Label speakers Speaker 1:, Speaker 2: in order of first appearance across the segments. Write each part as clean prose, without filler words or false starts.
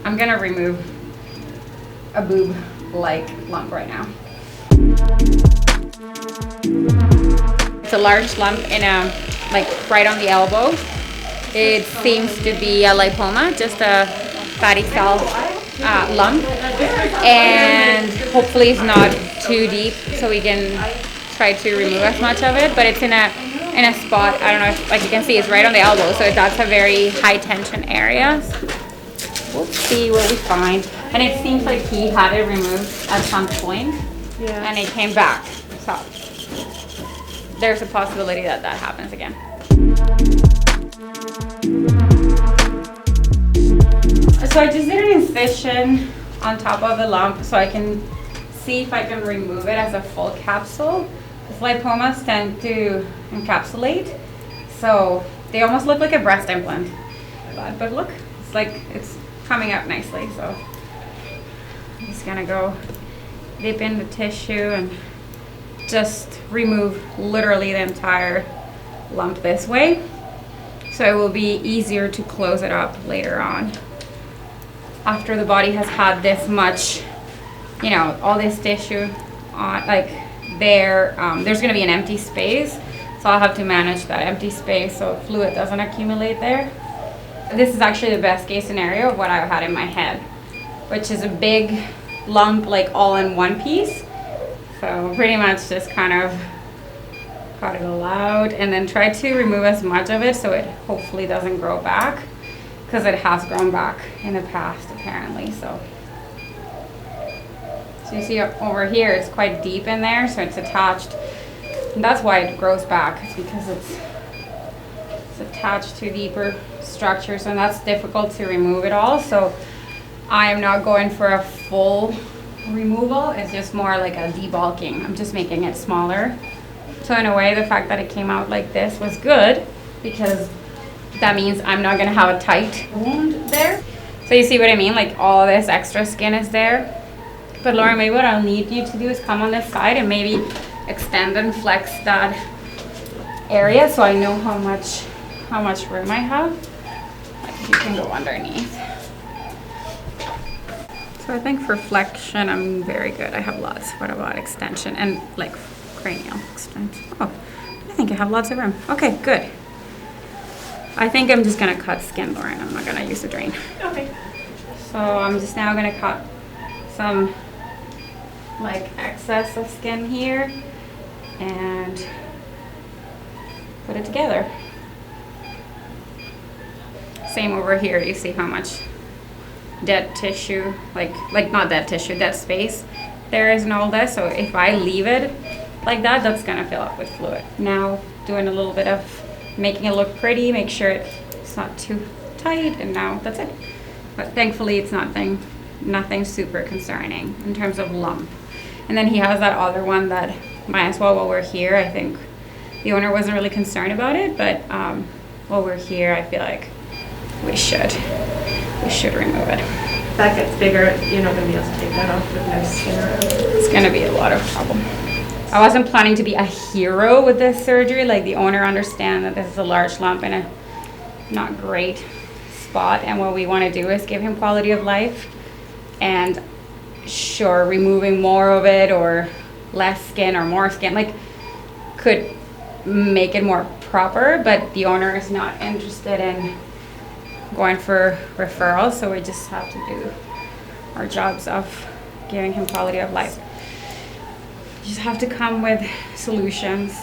Speaker 1: I'm gonna remove a boob-like lump right now. It's a large lump in like right on the elbow. It seems to be a lipoma, just a fatty cell lump, and hopefully it's not too deep, so we can try to remove as much of it. But it's in a spot, I don't know if, like you can see, it's right on the elbow, so that's a very high tension area. We'll see what we find. And it seems like he had it removed at some point, and it came back. So there's a possibility that that happens again. So I just did an incision on top of the lump so I can see if I can remove it as a full capsule. Because lipomas tend to encapsulate, so they almost look like a breast implant. But look, it's like it's coming up nicely. So I'm just gonna go dip in the tissue and just remove literally the entire lump this way, so it will be easier to close it up later on. After the body has had this much, you know, all this tissue on, like there's going to be an empty space, so I'll have to manage that empty space so fluid doesn't accumulate there. This is actually the best case scenario of what I had in my head, which is a big lump, like all in one piece. So pretty much just kind of cut it all out and then try to remove as much of it so it hopefully doesn't grow back, because it has grown back in the past apparently. So you see over here, it's quite deep in there, so it's attached, and that's why it grows back. It's because it's attached to deeper structures, and that's difficult to remove it all. So I am not going for a full removal, it's just more like a debulking. I'm just making it smaller. So in a way, the fact that it came out like this was good, because that means I'm not gonna have a tight wound there. So you see what I mean? Like all this extra skin is there. But Lauren, maybe what I'll need you to do is come on this side and maybe extend and flex that area so I know how much room I have. Like you can go underneath. So I think for flexion, I'm very good. I have lots. What about extension and like cranial extension? Oh, I think I have lots of room. Okay, good. I think I'm just gonna cut skin, Lauren. I'm not gonna use the drain.
Speaker 2: Okay.
Speaker 1: So I'm just now gonna cut some like excess of skin here and put it together. Same over here. You see how much dead tissue, like not dead tissue, dead space there is in all this. So if I leave it like that, that's gonna fill up with fluid. Now doing a little bit of making it look pretty, make sure it's not too tight, and now that's it. But thankfully it's nothing super concerning in terms of lump. And then he has that other one that might as well, while we're here, I think the owner wasn't really concerned about it, but while we're here, I feel like we should remove it.
Speaker 2: If that gets bigger, you're not going to be able to take that off with no skin around.
Speaker 1: It's going to be a lot of trouble. I wasn't planning to be a hero with this surgery. Like the owner understands that this is a large lump in a not great spot, and what we want to do is give him quality of life. And sure, removing more of it or less skin or more skin like could make it more proper, but the owner is not interested in going for referrals, so we just have to do our jobs of giving him quality of life. You just have to come with solutions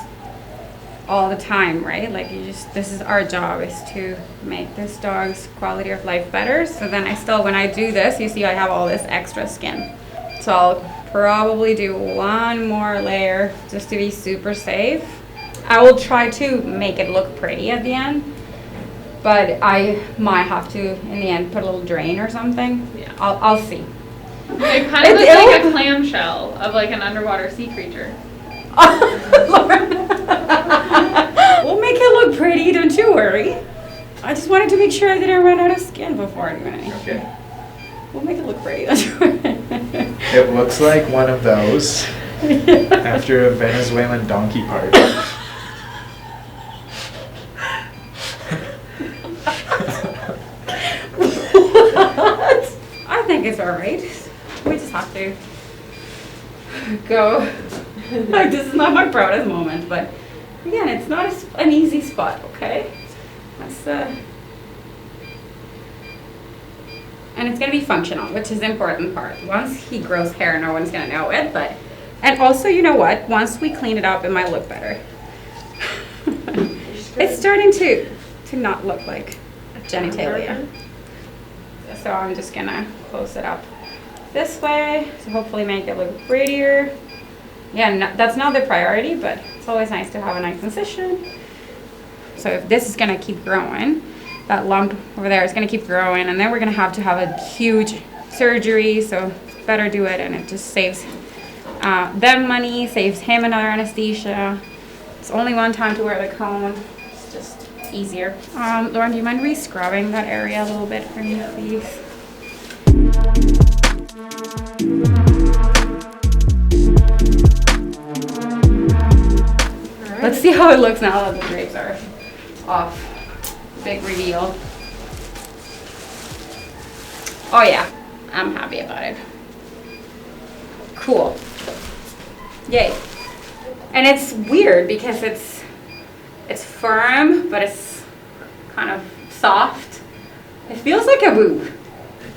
Speaker 1: all the time, right? Like this is our job, is to make this dog's quality of life better. So then when I do this, you see I have all this extra skin. So I'll probably do one more layer just to be super safe. I will try to make it look pretty at the end, but I might have to, in the end, put a little drain or something. Yeah. I'll see.
Speaker 3: It kind of looks like a clamshell of like an underwater sea creature.
Speaker 1: We'll make it look pretty, don't you worry. I just wanted to make sure I didn't run out of skin before doing anything.
Speaker 4: Okay.
Speaker 1: We'll make it look pretty, don't you worry.
Speaker 4: It looks like one of those after a Venezuelan donkey party.
Speaker 1: What? is all right. We just have to go. Like, this is not my proudest moment, but again, it's not an easy spot, okay? That's and it's gonna be functional, which is the important part. Once he grows hair, no one's gonna know it, but, and also, you know what? Once we clean it up, it might look better. It's starting to not look like genitalia. So I'm just gonna close it up this way to hopefully make it look prettier. Yeah, that's not the priority, but it's always nice to have a nice incision. So if this is gonna keep growing, that lump over there is gonna keep growing, and then we're gonna have to have a huge surgery, so it's better do it, and it just saves them money, saves him another anesthesia. It's only one time to wear the cone. It's just easier. Lauren, do you mind re-scrubbing that area a little bit for me, please?
Speaker 2: All right.
Speaker 1: Let's see how it looks now that the drapes are off. Big reveal. Oh yeah, I'm happy about it. Cool. Yay. And it's weird because it's firm, but it's kind of soft. It feels like a boob.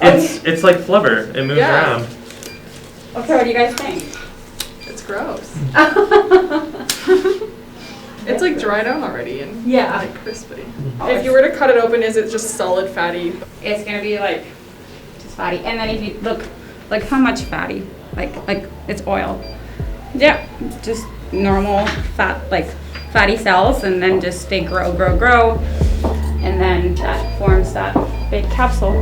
Speaker 5: It's like flubber. It moves
Speaker 2: Yeah.
Speaker 5: around.
Speaker 1: Okay, what do you guys think?
Speaker 2: It's gross. It's like dried out already and
Speaker 1: Yeah.
Speaker 2: like crispy. If you were to cut it open, is it just solid fatty?
Speaker 1: It's gonna be like just fatty. And then if you look, like how much fatty? Like it's oil. Yeah, just normal fat, like fatty cells, and then just they grow, and then that forms that big capsule.